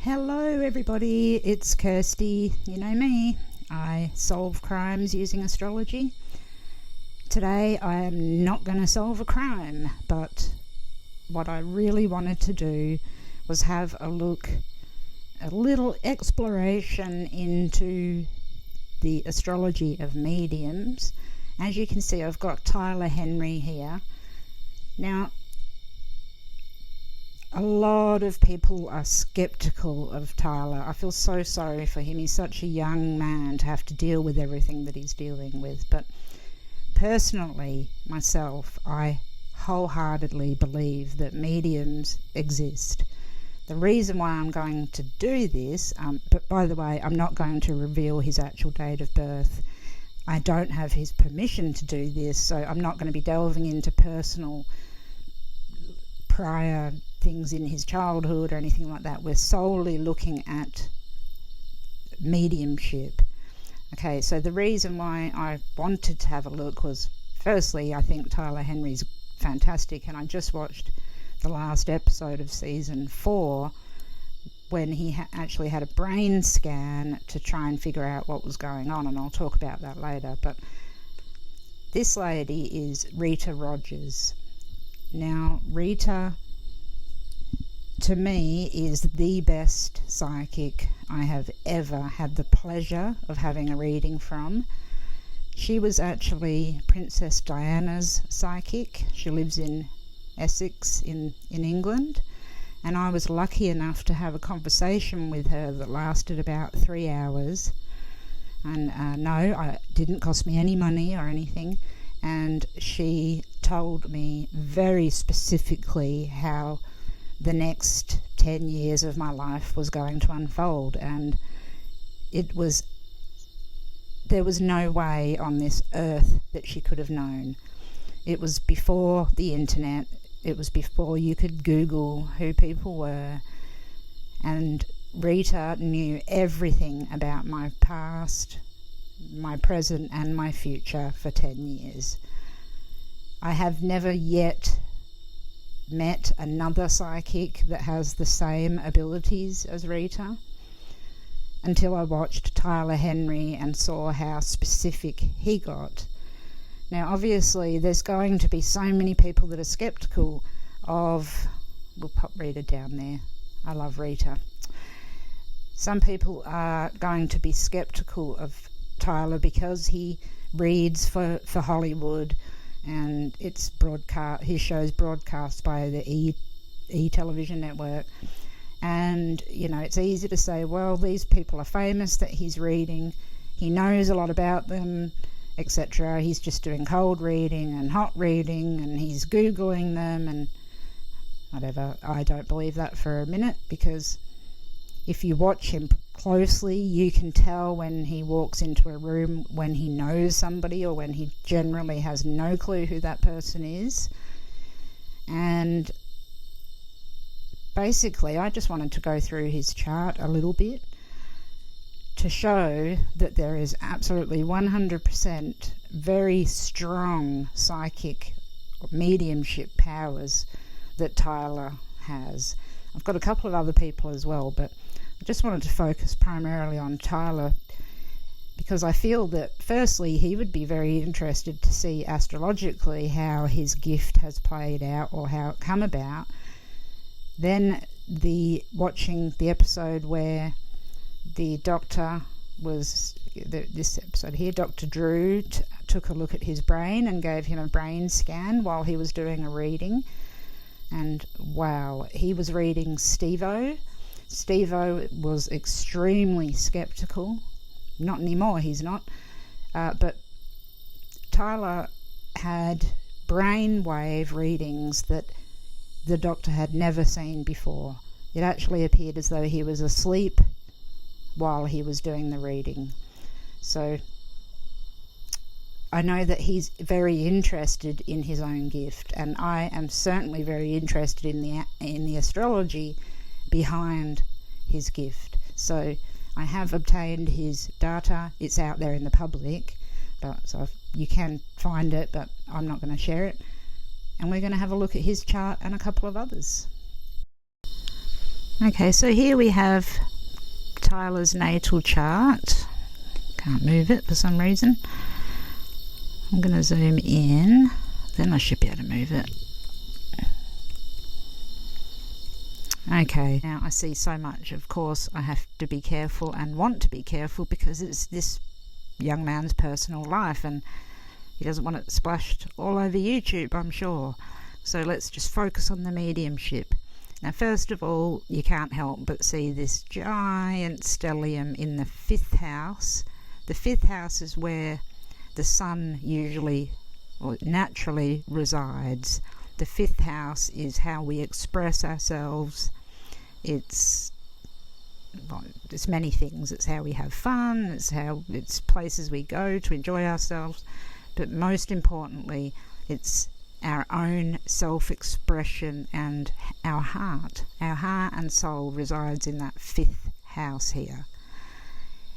Hello everybody, it's Kirsty. You know me, I solve crimes using astrology. Today I am not going to solve a crime, but what I really wanted to do was have a little exploration into the astrology of mediums. As you can see, I've got Tyler Henry here. Now, a lot of people are skeptical of Tyler. I feel so sorry for him. He's such a young man to have to deal with everything that he's dealing with. But personally, myself, I wholeheartedly believe that mediums exist. The reason why I'm going to do this, but by the way, I'm not going to reveal his actual date of birth. I don't have his permission to do this, so I'm not going to be delving into personal prior things in his childhood or anything like that. We're solely looking at mediumship. Okay, so the reason why I wanted to have a look was, firstly, I think Tyler Henry's fantastic, and I just watched the last episode of season 4 when he actually had a brain scan to try and figure out what was going on, and I'll talk about that later. But this lady is Rita Rogers. Now, Rita, to me, is the best psychic I have ever had the pleasure of having a reading from. She was actually Princess Diana's psychic. She lives in Essex in England, and I was lucky enough to have a conversation with her that lasted about 3 hours. And no, it didn't cost me any money or anything. And she told me very specifically how the next 10 years of my life was going to unfold, and there was no way on this earth that she could have known. It was before the internet, it was before you could Google who people were, and Rita knew everything about my past, my present and my future for 10 years. I have never yet met another psychic that has the same abilities as Rita until I watched Tyler Henry and saw how specific he got. Now, obviously, there's going to be so many people that are skeptical of... We'll pop Rita down there. I love Rita. Some people are going to be skeptical of Tyler because he reads for Hollywood, and it's his show's broadcast by the E television network. And, you know, it's easy to say, well, these people are famous that he's reading. He knows a lot about them, etc. He's just doing cold reading and hot reading, and he's Googling them and whatever. I don't believe that for a minute, because if you watch him closely, you can tell when he walks into a room when he knows somebody or when he generally has no clue who that person is. And basically, I just wanted to go through his chart a little bit to show that there is absolutely 100% very strong psychic mediumship powers that Tyler has. I've got a couple of other people as well, but I just wanted to focus primarily on Tyler because I feel that, firstly, he would be very interested to see astrologically how his gift has played out or how it come about. Then watching the episode where the doctor was, this episode here, Dr. Drew took a look at his brain and gave him a brain scan while he was doing a reading. And wow, he was reading Steve-O. Steve-O was extremely skeptical. Not anymore, he's not. But Tyler had brainwave readings that the doctor had never seen before. It actually appeared as though he was asleep while he was doing the reading. So I know that he's very interested in his own gift, and I am certainly very interested in the astrology behind his gift. So I have obtained his data. It's out there in the public, so you can find it, but I'm not going to share it. And we're going to have a look at his chart and a couple of others. Okay, so here we have Tyler's natal chart. Can't move it for some reason. I'm going to zoom in, then I should be able to move it. Okay, now I see so much. Of course, I have to be careful and want to be careful because it's this young man's personal life and he doesn't want it splashed all over YouTube, I'm sure. So let's just focus on the mediumship. Now, first of all, you can't help but see this giant stellium in the 5th house. The 5th house is where the sun usually or naturally resides. The 5th house is how we express ourselves. It's many things. It's how we have fun. It's places we go to enjoy ourselves. But most importantly, it's our own self-expression and our heart. Our heart and soul resides in that 5th house here.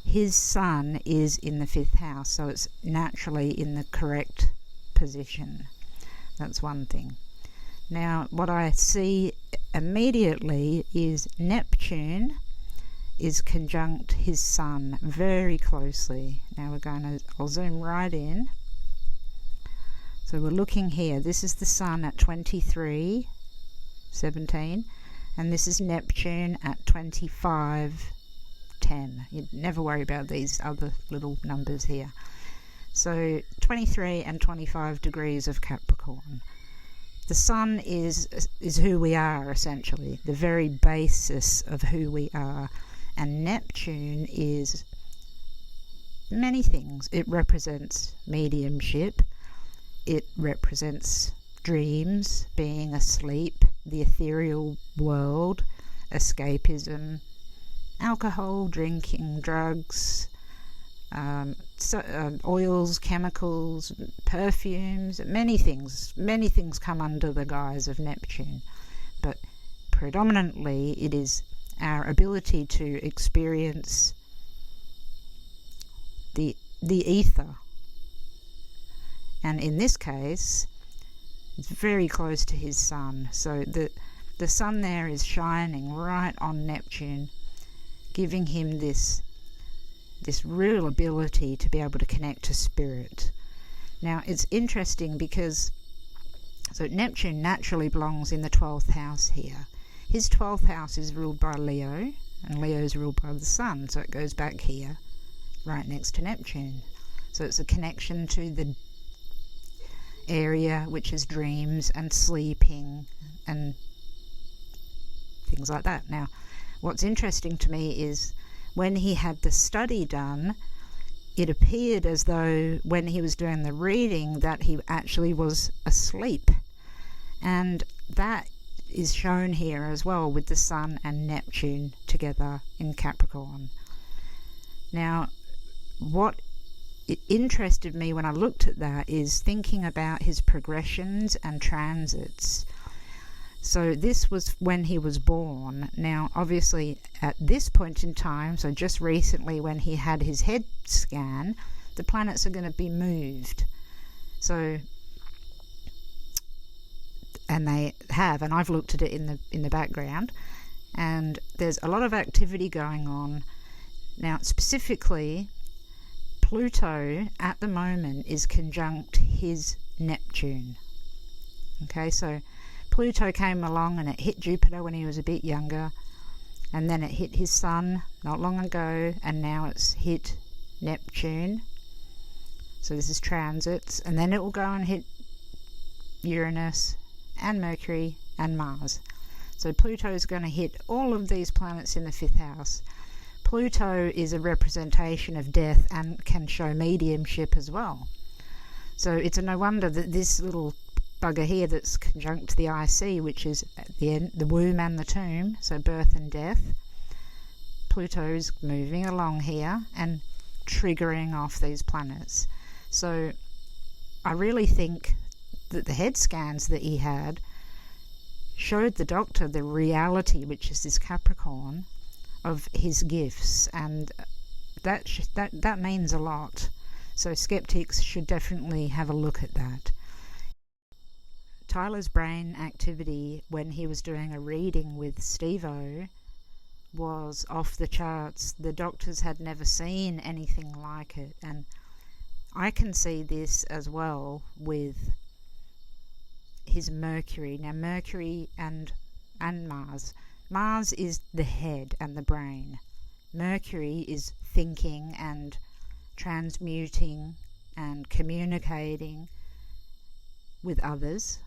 His sun is in the 5th house, so it's naturally in the correct position. That's one thing. Now, what I see immediately is Neptune is conjunct his sun very closely. Now I'll zoom right in. So we're looking here. This is the sun at 23:17, and this is Neptune at 25:10. You'd never worry about these other little numbers here. So 23 and 25 degrees of Capricorn. The sun is who we are, essentially, the very basis of who we are. And Neptune is many things. It represents mediumship. It represents dreams, being asleep, the ethereal world, escapism, alcohol, drinking, drugs, oils, chemicals, perfumes, many things come under the guise of Neptune. But predominantly it is our ability to experience the ether. And in this case, it's very close to his sun. So the sun there is shining right on Neptune, giving him this real ability to be able to connect to spirit. Now, it's interesting because Neptune naturally belongs in the 12th house here. His 12th house is ruled by Leo, and Leo is ruled by the sun, so it goes back here, right next to Neptune. So it's a connection to the area which is dreams and sleeping and things like that. Now, what's interesting to me is when he had the study done, it appeared as though when he was doing the reading that he actually was asleep. And that is shown here as well with the Sun and Neptune together in Capricorn. Now, what it interested me when I looked at that is thinking about his progressions and transits. So this was when he was born. Now, obviously, at this point in time, so just recently when he had his head scan, the planets are going to be moved. So, and they have, and I've looked at it in the background, and there's a lot of activity going on. Now, specifically, Pluto at the moment is conjunct his Neptune. Okay, so Pluto came along and it hit Jupiter when he was a bit younger, and then it hit his sun not long ago, and now it's hit Neptune. So this is transits, and then it will go and hit Uranus and Mercury and Mars. So Pluto is going to hit all of these planets in the 5th house. Pluto is a representation of death and can show mediumship as well. So it's no wonder that this little bugger here that's conjunct the IC, which is at the end, the womb and the tomb, so birth and death, Pluto's moving along here and triggering off these planets. So I really think that the head scans that he had showed the doctor the reality, which is this Capricorn, of his gifts, and that means a lot. So skeptics should definitely have a look at that. Tyler's brain activity when he was doing a reading with Steve-O was off the charts. The doctors had never seen anything like it, and I can see this as well with his Mercury. Now Mercury and Mars. Mars is the head and the brain. Mercury is thinking and transmuting and communicating with others.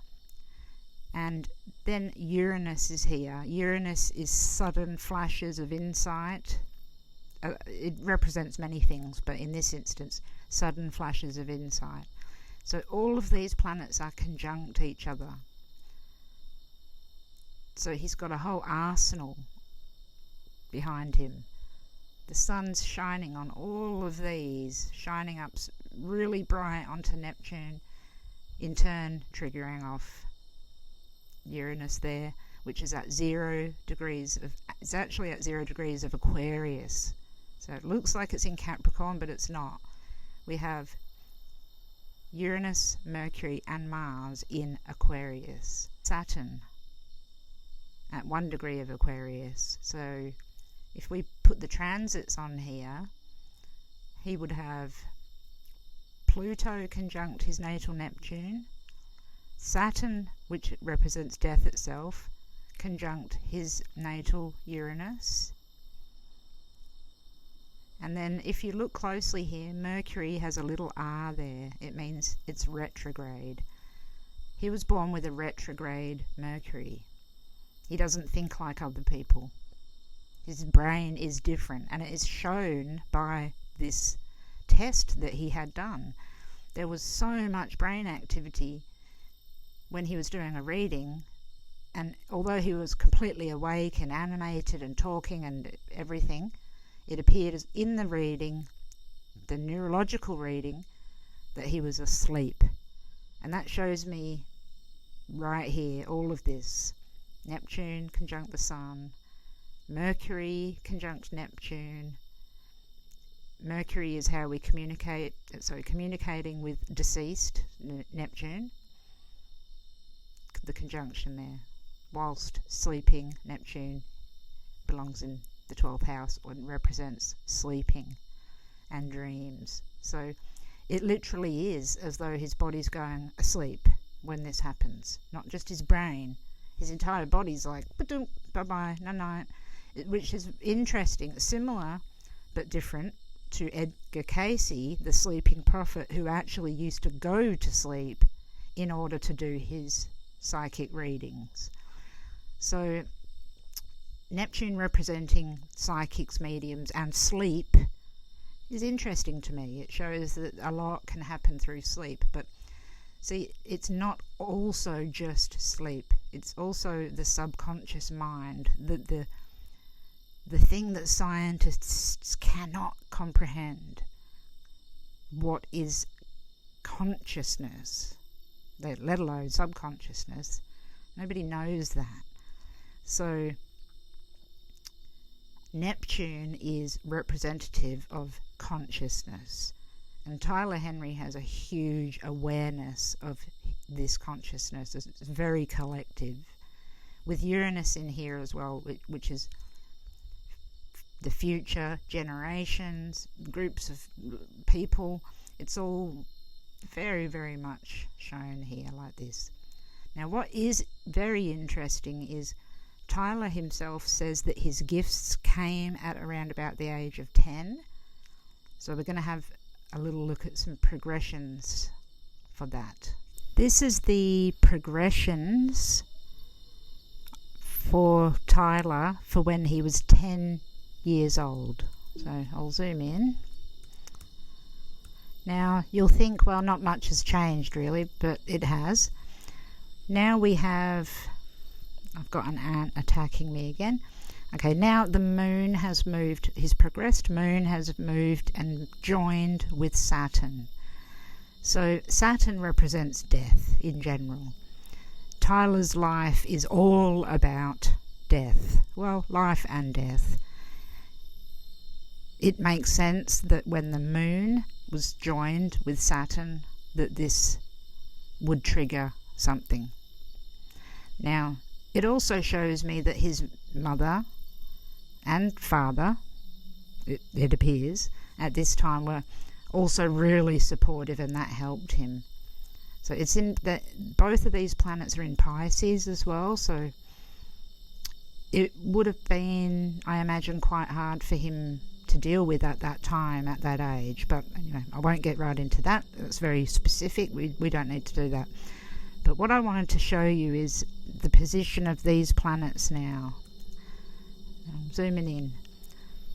And then Uranus is here. Uranus is sudden flashes of insight. It represents many things, but in this instance, sudden flashes of insight. So all of these planets are conjunct each other. So he's got a whole arsenal behind him. The sun's shining on all of these, shining up really bright onto Neptune, in turn triggering off Uranus there, which is at 0 degrees of, it's actually at 0 degrees of Aquarius. So it looks like it's in Capricorn, but it's not. We have Uranus, Mercury and Mars in Aquarius. Saturn at 1 degree of Aquarius. So if we put the transits on here, he would have Pluto conjunct his natal Neptune, Saturn, which represents death itself, conjunct his natal Uranus. And then if you look closely here, Mercury has a little R there. It means it's retrograde. He was born with a retrograde Mercury. He doesn't think like other people. His brain is different, and it is shown by this test that he had done. There was so much brain activity when he was doing a reading, and although he was completely awake and animated and talking and everything, it appeared as in the reading, the neurological reading, that he was asleep. And that shows me right here all of this. Neptune conjunct the Sun, Mercury conjunct Neptune. Mercury is how we communicate, so communicating with deceased Neptune, the conjunction there. Whilst sleeping, Neptune belongs in the 12th house and represents sleeping and dreams. So it literally is as though his body's going asleep when this happens. Not just his brain, his entire body's like bye-bye, night-night, which is interesting, similar but different to Edgar Cayce, the sleeping prophet, who actually used to go to sleep in order to do his psychic readings. So Neptune representing psychics, mediums and sleep is interesting to me. It shows that a lot can happen through sleep, but see, it's not also just sleep. It's also the subconscious mind, the thing that scientists cannot comprehend. What is consciousness, let alone subconsciousness? Nobody knows that. So Neptune is representative of consciousness, and Tyler Henry has a huge awareness of this consciousness. It's very collective, with Uranus in here as well, which is the future, generations, groups of people. It's all very, very much shown here like this. Now what is very interesting is Tyler himself says that his gifts came at around about the age of 10. So we're going to have a little look at some progressions for that. This is the progressions for Tyler for when he was 10 years old. So I'll zoom in. Now you'll think, well, not much has changed really, but it has. Now we have, I've got an ant attacking me again. Okay, now the moon has moved, his progressed moon has moved and joined with Saturn. So Saturn represents death in general. Tyler's life is all about death. Well, life and death. It makes sense that when the moon was joined with Saturn, that this would trigger something. Now, it also shows me that his mother and father, it appears, at this time were also really supportive, and that helped him. So it's in that both of these planets are in Pisces as well, so it would have been, I imagine, quite hard for him to deal with at that time, at that age. But I won't get right into that. It's very specific. We don't need to do that. But what I wanted to show you is the position of these planets now. I'm zooming in.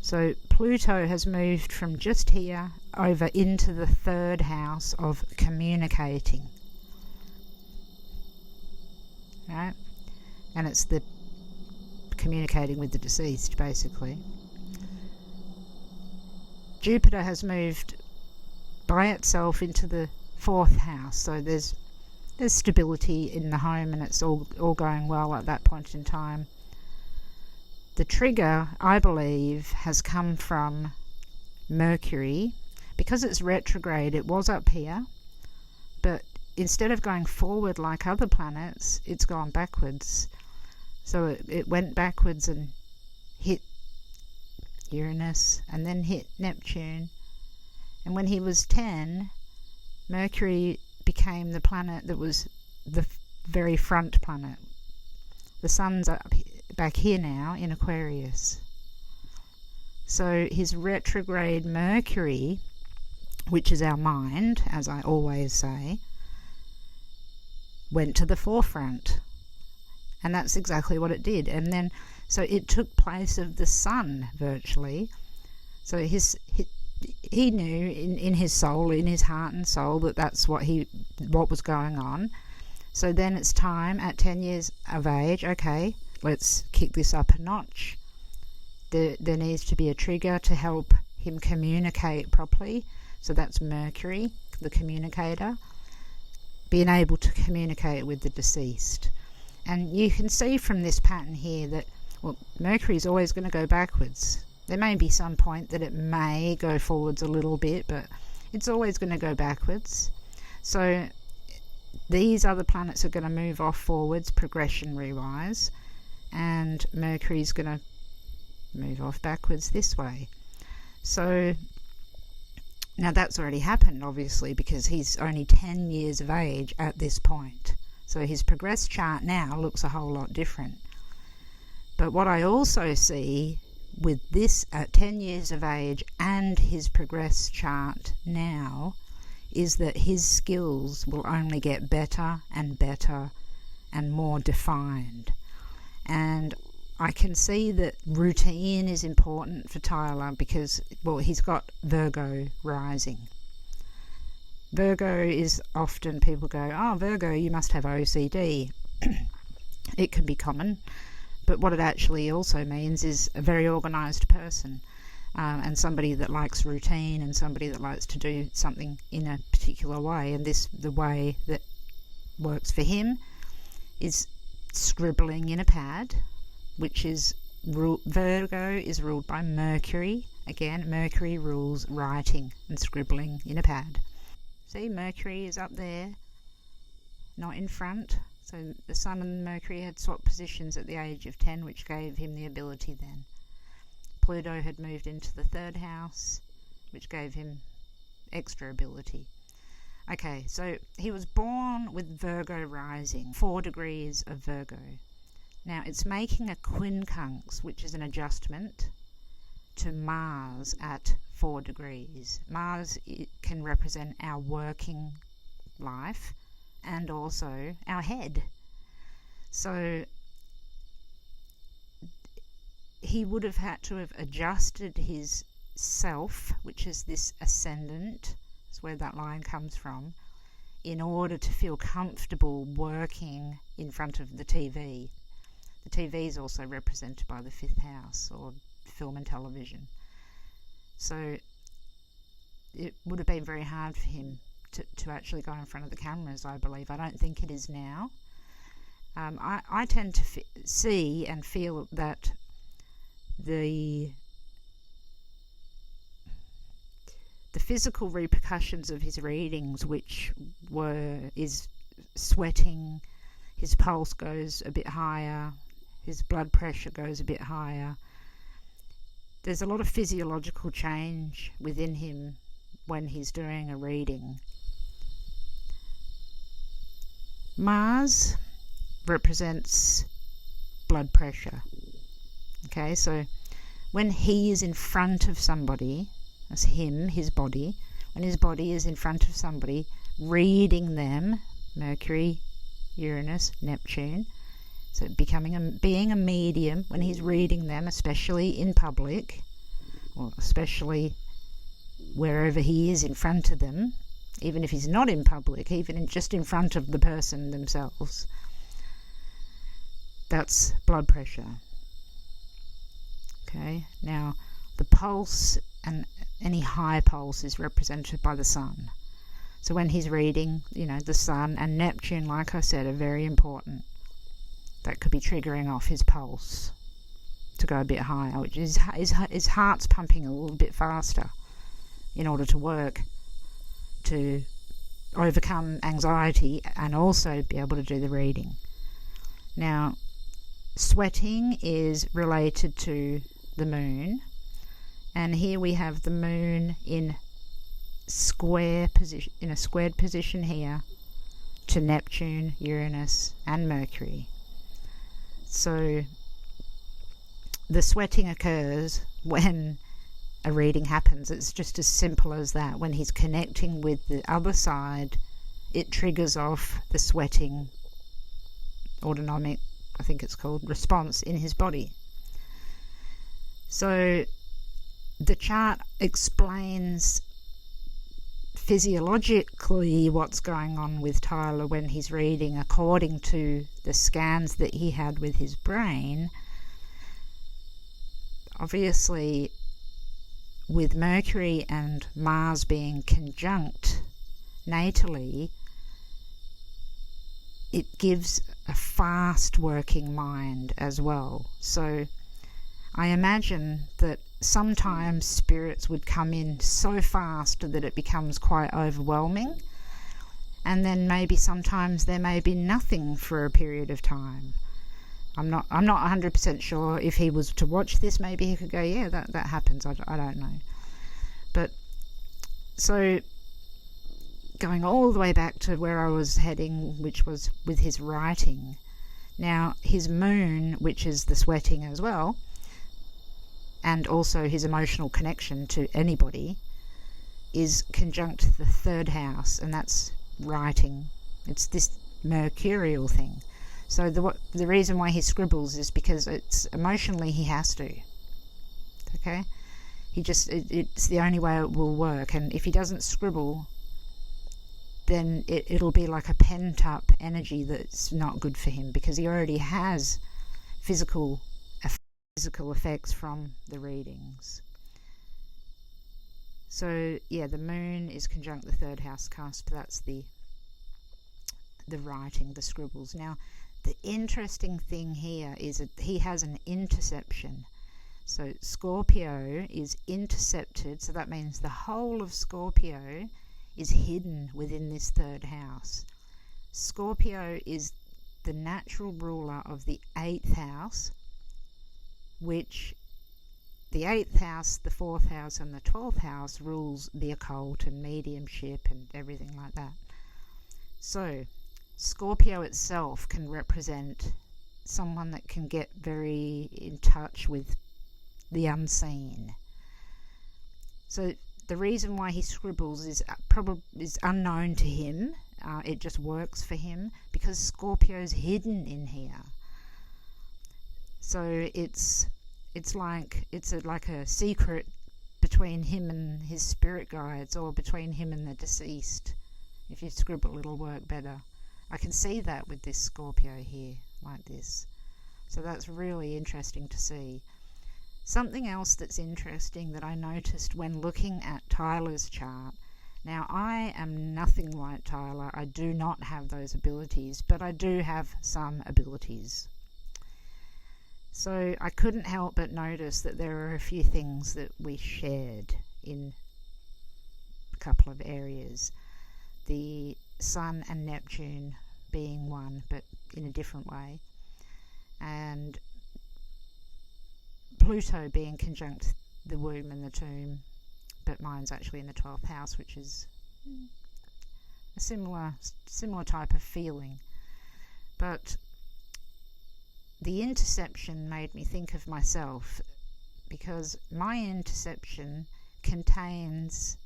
So Pluto has moved from just here over into the 3rd house of communicating. Right? And it's the communicating with the deceased, basically. Jupiter has moved by itself into the 4th house, so there's stability in the home, and it's all going well at that point in time. The trigger, I believe, has come from Mercury. Because it's retrograde, it was up here, but instead of going forward like other planets, it's gone backwards. So it went backwards and hit Uranus and then hit Neptune. And when he was 10, Mercury became the planet that was the very front planet. The sun's back here now in Aquarius. So his retrograde Mercury, which is our mind, as I always say, went to the forefront. And that's exactly what it did. And then, so it took place of the sun, virtually. So he knew in his soul, in his heart and soul, that that's what was going on. So then it's time, at 10 years of age, okay, let's kick this up a notch. There needs to be a trigger to help him communicate properly. So that's Mercury, the communicator, being able to communicate with the deceased. And you can see from this pattern here that, well, Mercury is always going to go backwards. There may be some point that it may go forwards a little bit, but it's always going to go backwards. So these other planets are going to move off forwards, progressionary-wise, and Mercury's going to move off backwards this way. So now that's already happened, obviously, because he's only 10 years of age at this point. So his progress chart now looks a whole lot different. But what I also see with this at 10 years of age and his progress chart now is that his skills will only get better and better and more defined. And I can see that routine is important for Tyler because, well, he's got Virgo rising. Virgo is often, people go, oh, Virgo, you must have OCD. It can be common, but what it actually also means is a very organised person, and somebody that likes routine and somebody that likes to do something in a particular way. And the way that works for him is scribbling in a pad, which is Virgo is ruled by Mercury. Again, Mercury rules writing and scribbling in a pad. See, Mercury is up there, not in front. So the Sun and Mercury had swapped positions at the age of 10, which gave him the ability then. Pluto had moved into the 3rd house, which gave him extra ability. Okay, so he was born with Virgo rising, 4 degrees of Virgo. Now it's making a quincunx, which is an adjustment to Mars at 4 degrees. Mars can represent our working life and also our head. So he would have had to have adjusted his self, which is this ascendant, that's where that line comes from, in order to feel comfortable working in front of the TV. The TV is also represented by the 5th house, or film and television. So it would have been very hard for him to actually go in front of the cameras, I believe. I don't think it is now. I tend to see and feel that the physical repercussions of his readings, which is sweating, his pulse goes a bit higher, his blood pressure goes a bit higher, there's a lot of physiological change within him when he's doing a reading. Mars represents blood pressure. Okay, so when he is in front of somebody, that's him, his body, when his body is in front of somebody, reading them, Mercury, Uranus, Neptune, so being a medium, when he's reading them, especially in public, or especially wherever he is in front of them, even if he's not in public, even just in front of the person themselves, that's blood pressure. Okay, now the pulse and any high pulse is represented by the sun. So when he's reading, the sun and Neptune, like I said, are very important. That could be triggering off his pulse to go a bit higher, which is his heart's pumping a little bit faster in order to work to overcome anxiety and also be able to do the reading. Now, sweating is related to the moon, and here we have the moon in a squared position here to Neptune, Uranus and Mercury. So the sweating occurs when a reading happens. It's just as simple as that. When he's connecting with the other side, it triggers off the sweating autonomic, I think it's called, response in his body. So the chart explains physiologically what's going on with Tyler when he's reading according to the scans that he had with his brain. Obviously, with Mercury and Mars being conjunct natally, it gives a fast working mind as well. So I imagine that sometimes spirits would come in so fast that it becomes quite overwhelming, and then maybe sometimes there may be nothing for a period of time. I'm not 100% sure. If he was to watch this, maybe he could go, yeah, that happens. I don't know. But so going all the way back to where I was heading, which was with his writing. Now, his moon, which is the sweating as well, and also his emotional connection to anybody, is conjunct the third house, and that's writing. It's this mercurial thing. So the reason why he scribbles is because it's emotionally he has to. Okay? It's the only way it will work. And if he doesn't scribble, then it'll be like a pent-up energy that's not good for him, because he already has physical effects from the readings. So yeah, the moon is conjunct the third house cusp. That's the writing, the scribbles. Now, the interesting thing here is that he has an interception. So Scorpio is intercepted, so that means the whole of Scorpio is hidden within this third house. Scorpio is the natural ruler of the 8th house, which the 8th house, the 4th house and the 12th house rules the occult and mediumship and everything like that. So Scorpio itself can represent someone that can get very in touch with the unseen. So the reason why he scribbles is unknown to him. It just works for him because Scorpio's hidden in here. So it's like a secret between him and his spirit guides, or between him and the deceased. If you scribble, it'll work better. I can see that with this Scorpio here, like this. So that's really interesting to see. Something else that's interesting that I noticed when looking at Tyler's chart. Now, I am nothing like Tyler. I do not have those abilities, but I do have some abilities. So I couldn't help but notice that there are a few things that we shared in a couple of areas. The Sun and Neptune being one, but in a different way. And Pluto being conjunct the womb and the tomb, but mine's actually in the 12th house, which is a similar type of feeling. But the interception made me think of myself, because my interception contains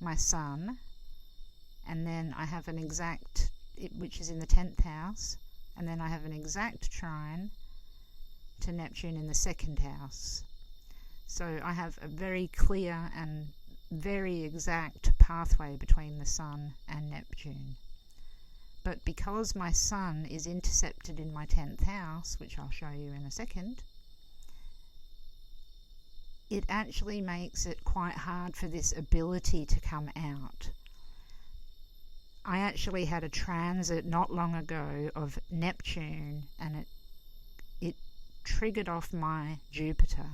my sun, and then I have an exact, which is in the 10th house, and then I have an exact trine to Neptune in the 2nd house. So I have a very clear and very exact pathway between the Sun and Neptune. But because my Sun is intercepted in my 10th house, which I'll show you in a second, it actually makes it quite hard for this ability to come out. I actually had a transit not long ago of Neptune, and it triggered off my Jupiter,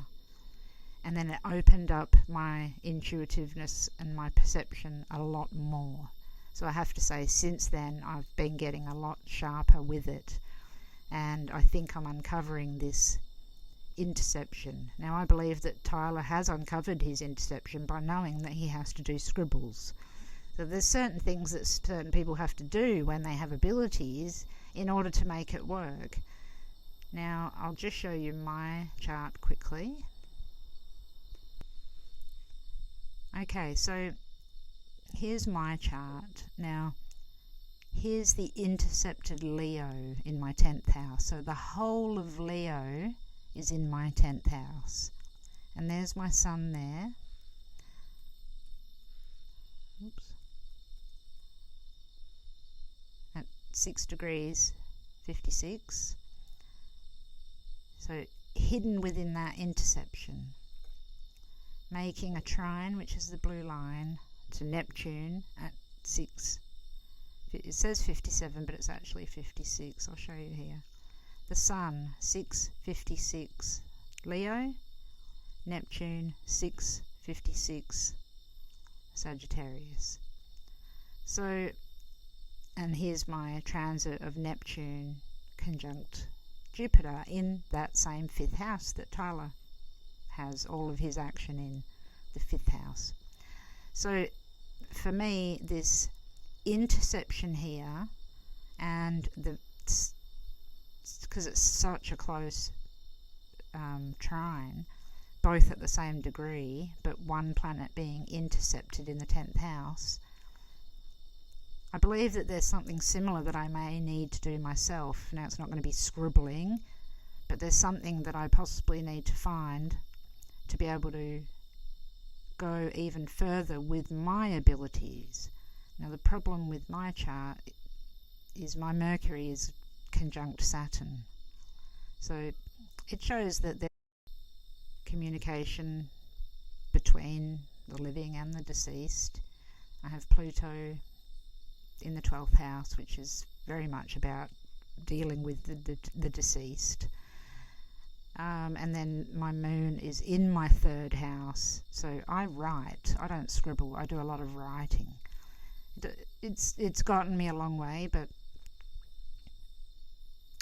and then it opened up my intuitiveness and my perception a lot more. So I have to say, since then I've been getting a lot sharper with it, and I think I'm uncovering this interception. Now, I believe that Tyler has uncovered his interception by knowing that he has to do scribbles. So there's certain things that certain people have to do when they have abilities in order to make it work. Now, I'll just show you my chart quickly. Okay, so here's my chart. Now, here's the intercepted Leo in my 10th house. So the whole of Leo is in my 10th house. And there's my sun there. Oops. At 6 degrees 56. So hidden within that interception, making a trine, which is the blue line, to Neptune at 6. It says 57, but it's actually 56. I'll show you here. The Sun, 6:56 Leo, Neptune, 6:56 Sagittarius. So, and here's my transit of Neptune conjunct Jupiter in that same 5th house that Tyler has all of his action in, the 5th house. So for me, this interception here, and because it's such a close trine, both at the same degree, but one planet being intercepted in the 10th house, I believe that there's something similar that I may need to do myself. Now, it's not going to be scribbling, but there's something that I possibly need to find to be able to go even further with my abilities. Now, the problem with my chart is my Mercury is conjunct Saturn. So it shows that there's communication between the living and the deceased. I have Pluto in the 12th house, which is very much about dealing with the deceased. And then my moon is in my 3rd house. So I write. I don't scribble. I do a lot of writing. It's gotten me a long way, but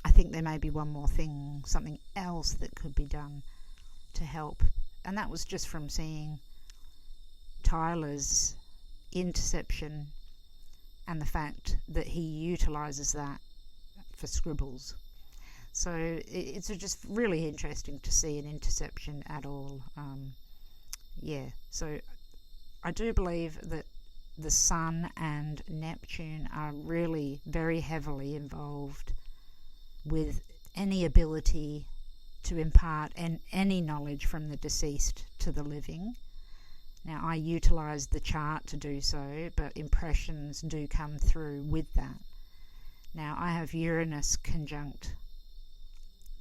I think there may be one more thing, something else that could be done to help. And that was just from seeing Tyler's interception and the fact that he utilizes that for scribbles. So it's just really interesting to see an interception at all. So I do believe that the Sun and Neptune are really very heavily involved with any ability to impart any knowledge from the deceased to the living. Now, I utilize the chart to do so, but impressions do come through with that. Now, I have Uranus conjunct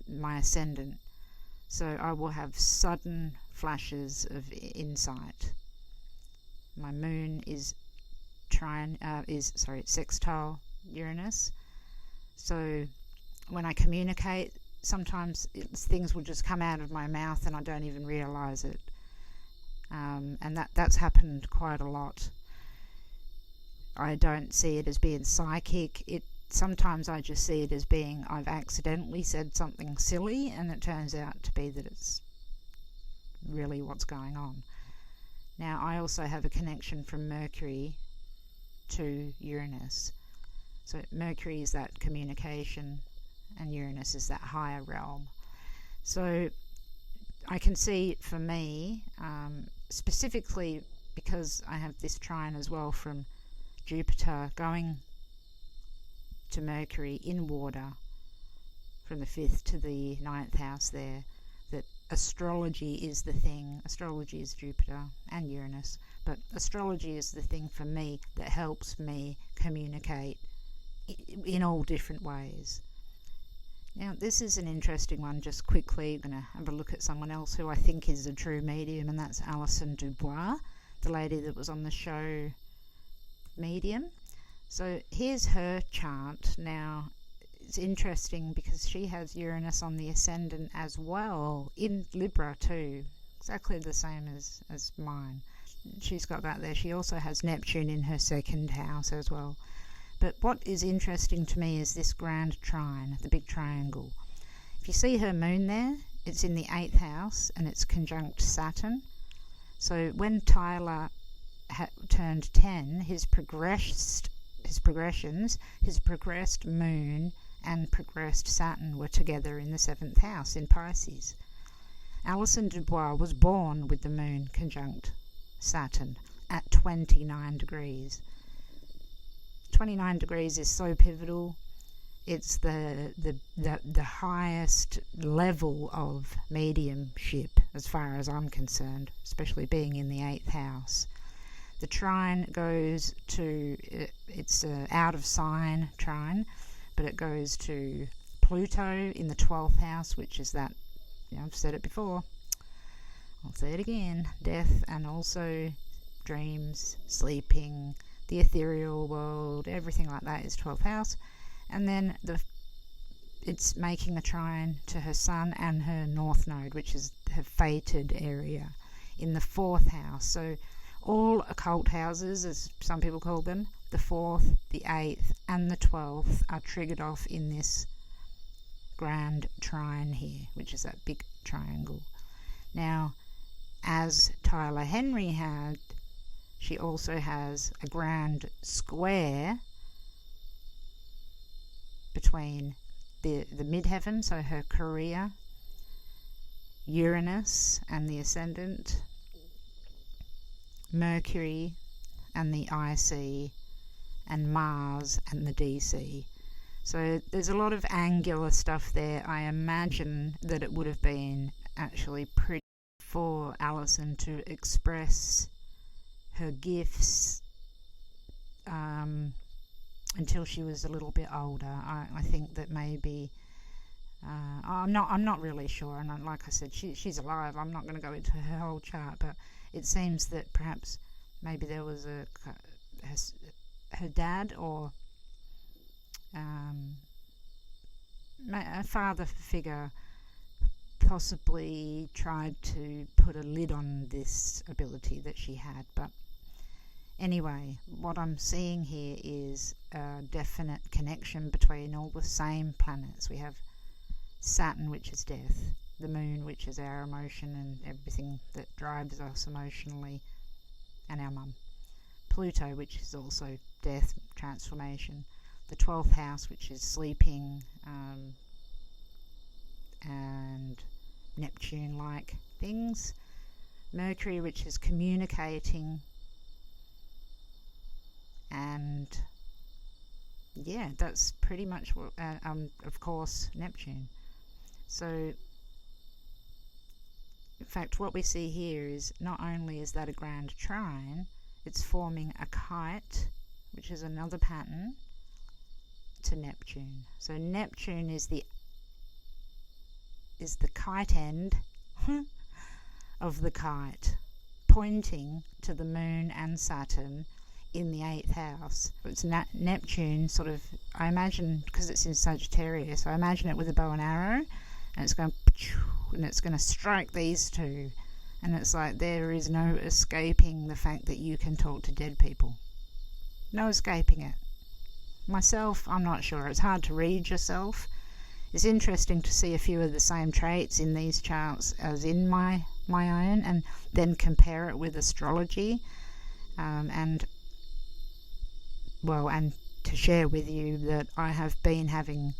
my ascendant, so I will have sudden flashes of insight. My moon is sextile Uranus, so when I communicate, sometimes things will just come out of my mouth and I don't even realize it. And that's happened quite a lot. I don't see it as being psychic. Sometimes I just see it as being I've accidentally said something silly, and it turns out to be that it's really what's going on. Now, I also have a connection from Mercury to Uranus. So Mercury is that communication, and Uranus is that higher realm. So I can see for me, specifically because I have this trine as well from Jupiter going to Mercury in water from the 5th to the 9th house there, that astrology is the thing. Astrology is Jupiter and Uranus, but astrology is the thing for me that helps me communicate in all different ways. Now, this is an interesting one. Just quickly, I'm going to have a look at someone else who I think is a true medium, and that's Allison Dubois, the lady that was on the show Medium. So here's her chart. Now, it's interesting because she has Uranus on the ascendant as well, in Libra too, exactly the same as mine. She's got that there. She also has Neptune in her second house as well. But what is interesting to me is this grand trine, the big triangle. If you see her moon there, it's in the 8th house and it's conjunct Saturn. So when Tyler turned 10, his progressed moon and progressed Saturn were together in the 7th house in Pisces. Allison Dubois was born with the moon conjunct Saturn at 29 degrees. 29 degrees is so pivotal. It's the highest level of mediumship as far as I'm concerned, especially being in the 8th house. The trine goes to, it's out of sign trine, but it goes to Pluto in the 12th house, which is that, I've said it before, I'll say it again, death and also dreams, sleeping, the ethereal world, everything like that is 12th house. And then it's making a trine to her sun and her north node, which is her fated area, in the 4th house. So all occult houses, as some people call them, the 4th, the 8th and the 12th are triggered off in this grand trine here, which is that big triangle. Now, as Tyler Henry had, she also has a grand square between the midheaven, so her career, Uranus and the ascendant, Mercury and the IC, and Mars and the DC. So there's a lot of angular stuff there. I imagine that it would have been actually pretty for Allison to express her gifts until she was a little bit older. I think that maybe I'm not really sure, and like I said, she's alive. I'm not going to go into her whole chart, but it seems that perhaps maybe there was her dad or a father figure possibly tried to put a lid on this ability that she had. But anyway, what I'm seeing here is a definite connection between all the same planets. We have Saturn, which is death, the moon, which is our emotion and everything that drives us emotionally, and our mum. Pluto, which is also death, transformation. The 12th house, which is sleeping, and Neptune-like things. Mercury, which is communicating, and yeah, that's pretty much what, of course, Neptune. So in fact, what we see here is not only is that a grand trine, it's forming a kite, which is another pattern, to Neptune. So Neptune is the kite end of the kite, pointing to the moon and Saturn in the 8th house. It's Neptune, sort of, I imagine, because it's in Sagittarius, I imagine it with a bow and arrow, and it's going to strike these two, and it's like there is no escaping the fact that you can talk to dead people. No escaping it. Myself, I'm not sure. It's hard to read yourself. it's interesting to see a few of the same traits in these charts as in my own, and then compare it with astrology, and to share with you that I have been having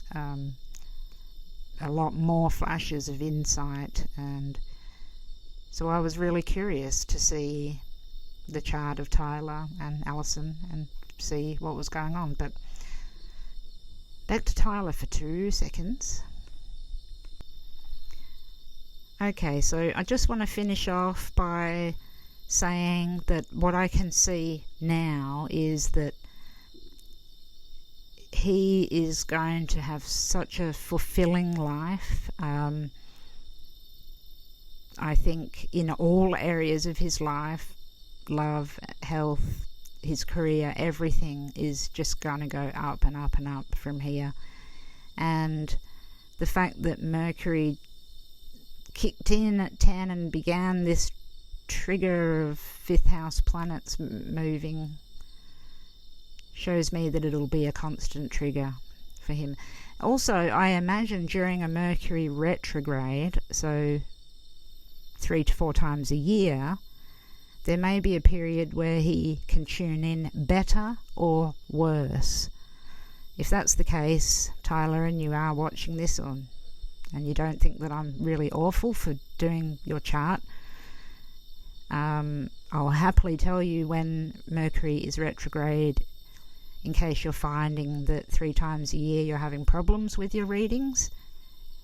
a lot more flashes of insight, and so I was really curious to see the chart of Tyler and Allison and see what was going on. But back to Tyler for 2 seconds. Okay, so I just want to finish off by saying that what I can see now is that he is going to have such a fulfilling life. I think in all areas of his life, love, health, his career, everything is just going to go up and up and up from here. And the fact that Mercury kicked in at 10 and began this trigger of 5th house planets moving shows me that it'll be a constant trigger for him. Also, I imagine during a Mercury retrograde, so 3 to 4 times a year, there may be a period where he can tune in better or worse. If that's the case, Tyler, and you are watching this on, and you don't think that I'm really awful for doing your chart, I'll happily tell you when Mercury is retrograde, in case you're finding that 3 times a year you're having problems with your readings.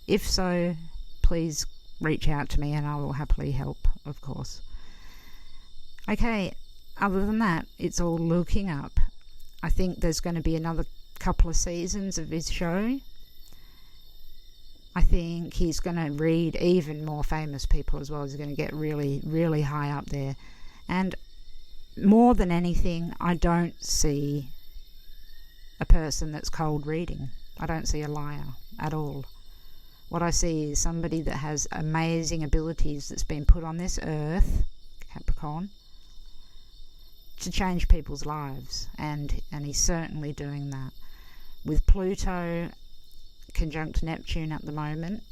If so, please reach out to me and I will happily help, of course. Okay, other than that, it's all looking up. I think there's going to be another couple of seasons of his show. I think he's going to read even more famous people as well. He's going to get really, really high up there. And more than anything, I don't see a person that's cold reading. I don't see a liar at all. What I see is somebody that has amazing abilities that's been put on this earth, Capricorn, to change people's lives, and he's certainly doing that. With Pluto conjunct Neptune at the moment,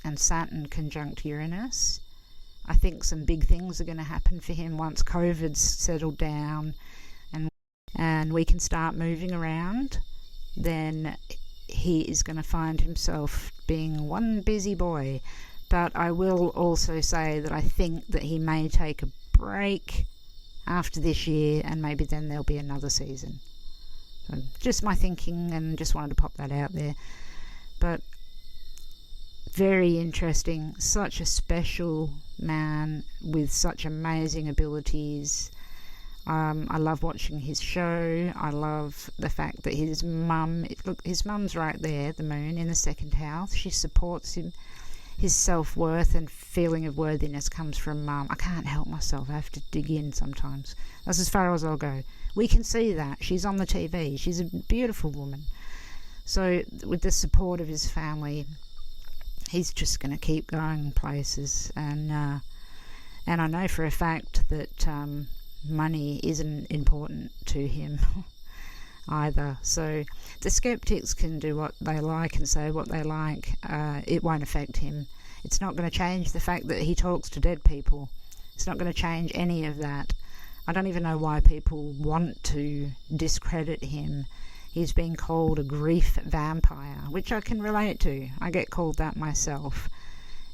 and Saturn conjunct Uranus, I think some big things are going to happen for him once COVID's settled down and we can start moving around. Then he is going to find himself being one busy boy. But I will also say that I think that he may take a break after this year, and maybe then there'll be another season. So just my thinking, and just wanted to pop that out there. But very interesting, such a special man with such amazing abilities. I love watching his show. I love the fact that his mum, look, his mum's right there, the moon in the 2nd house. She supports him. His self-worth and feeling of worthiness comes from mum. I can't help myself. I have to dig in sometimes. That's as far as I'll go. We can see that. She's on the TV. She's a beautiful woman. So with the support of his family, he's just going to keep going places. And I know for a fact that money isn't important to him either. So the skeptics can do what they like and say what they like. It won't affect him. It's not going to change the fact that he talks to dead people. It's not going to change any of that. I don't even know why people want to discredit him. He's been called a grief vampire, which I can relate to. I get called that myself.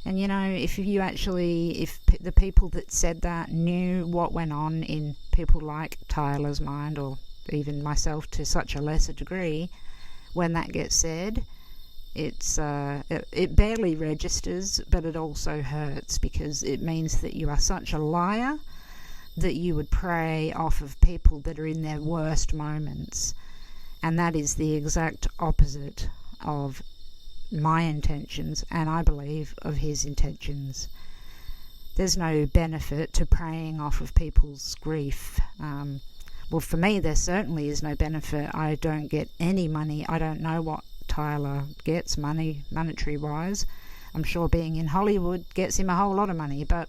And you know, if the people that said that knew what went on in people like Tyler's mind, or even myself to such a lesser degree, when that gets said, it barely registers, but it also hurts, because it means that you are such a liar that you would prey off of people that are in their worst moments. And that is the exact opposite of my intentions, and I believe of his intentions. There's no benefit to preying off of people's grief. Well, for me, there certainly is no benefit. I don't get any money. I don't know what Tyler gets monetary-wise. I'm sure being in Hollywood gets him a whole lot of money, but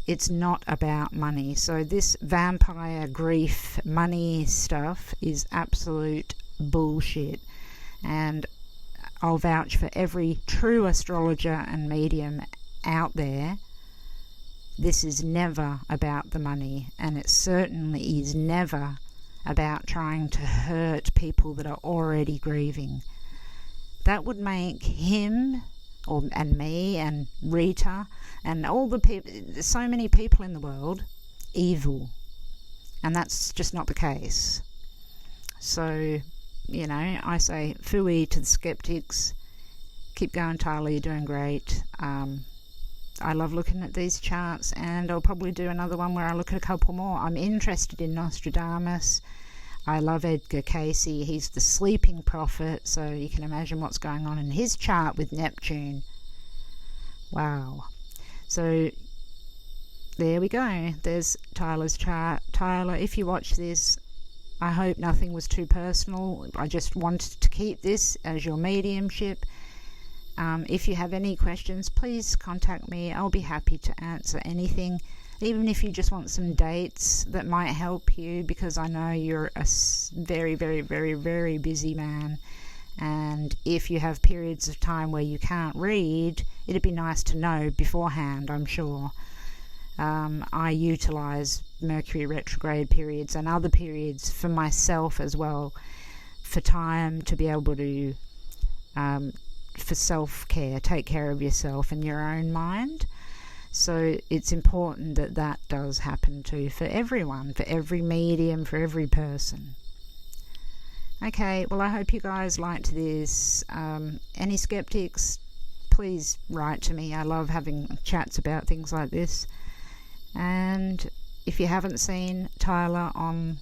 it's not about money. So this vampire grief money stuff is absolute bullshit. And I'll vouch for every true astrologer and medium out there. This is never about the money, and it certainly is never about trying to hurt people that are already grieving. That would make him and me and Rita and all the people, so many people in the world, evil. And that's just not the case. So, you know, I say phooey to the skeptics. Keep going, Tyler, you're doing great. I love looking at these charts, and I'll probably do another one where I look at a couple more. I'm interested in Nostradamus. I love Edgar Casey. He's the sleeping prophet, so you can imagine what's going on in his chart with Neptune. Wow. So there we go. There's Tyler's chart. Tyler, if you watch this, I hope nothing was too personal. I just wanted to keep this as your mediumship. If you have any questions, please contact me. I'll be happy to answer anything, even if you just want some dates that might help you, because I know you're a very, very, very, very busy man. And if you have periods of time where you can't read, it'd be nice to know beforehand, I'm sure. I utilize Mercury retrograde periods and other periods for myself as well, for time to be able to, for self-care, take care of yourself and your own mind. So it's important that that does happen too, for everyone, for every medium, for every person. Okay, well, I hope you guys liked this. Any skeptics, please write to me. I love having chats about things like this. And if you haven't seen Tyler on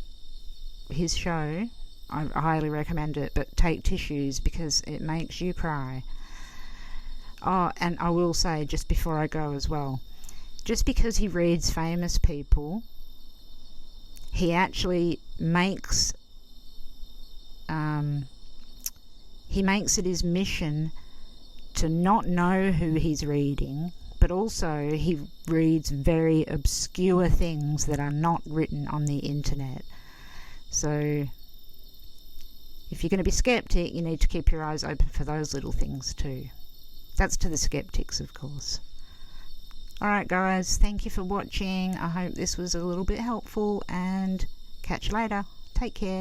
his show, I highly recommend it, but take tissues because it makes you cry. Oh, and I will say, just before I go as well, just because he reads famous people, he actually makes it his mission to not know who he's reading, but also he reads very obscure things that are not written on the internet. So if you're going to be skeptic, you need to keep your eyes open for those little things too. That's to the skeptics, of course. Alright guys, thank you for watching. I hope this was a little bit helpful, and catch you later. Take care.